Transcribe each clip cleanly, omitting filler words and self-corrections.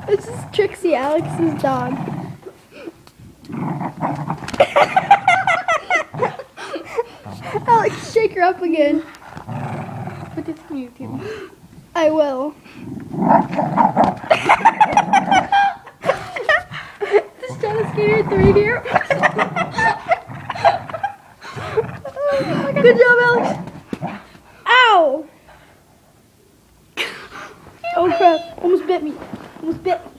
This is Trixie, Alex's dog. Alex, shake her up again. Put this on YouTube. I will. This China Skater 3 here. Good job, Alex. Ow! Oh crap, almost bit me. Almost bit me.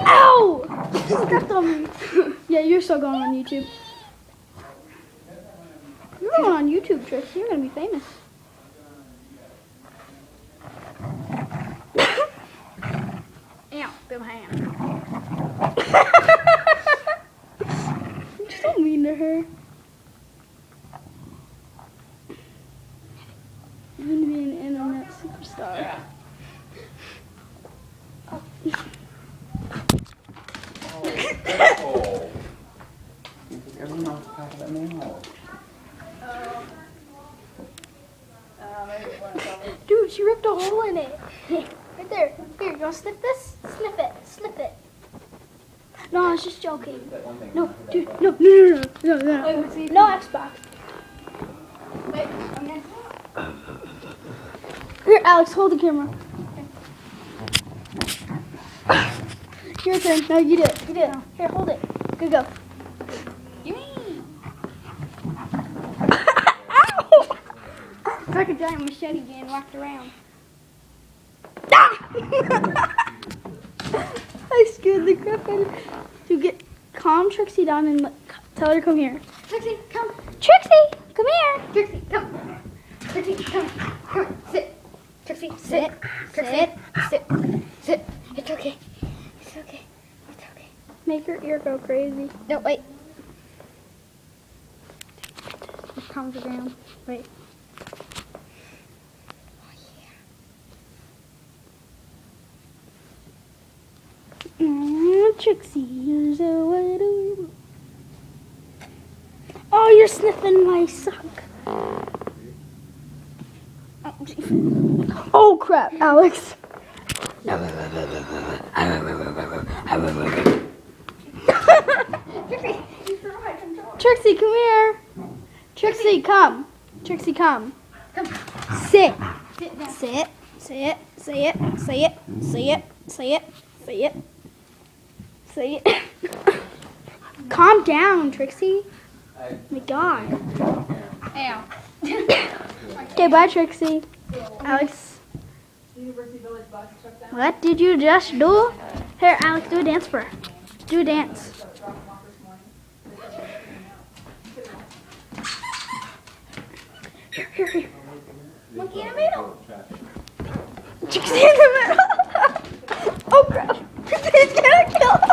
Ow! She stepped on me. Yeah, you're still going on YouTube. You're going on YouTube, Trixie. You're going to be famous. Ow, bit my hand. You're so mean to her. You're going to be an internet superstar. Dude, she ripped a hole in it. Right there. Here, you want to sniff this? Sniff it. Sniff it. No, I was just joking. No, dude, no. No Xbox. Wait, okay. Here, Alex, hold the camera. Your turn. No, you do it. You do it. Here, hold it. Good go. Gimme! Ow! It's like a giant machete being wrapped around. I scared the crap out of her. So calm Trixie down and tell her to come here. Trixie, come. Trixie, come here. Trixie, come. Trixie, come. Come, sit. Trixie, sit. Sit. Sit. Sit. It's okay. It's okay. It's okay. Make her ear go crazy. No, wait. Just calm her down. Wait. Trixie, you're so what? Oh, you're sniffing my sock. Oh crap, Alex. Trixie, come here. Trixie, come. Trixie, come. Come. Sit. Sit down. Sit. Say it. Say it. Say it. Say it. Say it. Say it. Say it. Calm down, Trixie. My God. Ow. Okay, bye, Trixie. Alex. What did you just do? Here, Alex, do a dance for her. Do a dance. Here. Monkey in the middle. Trixie in the middle. Oh, crap. He's gonna kill us.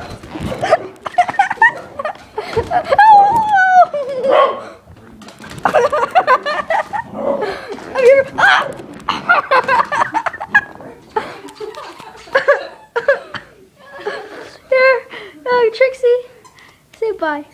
Here, Trixie, say bye.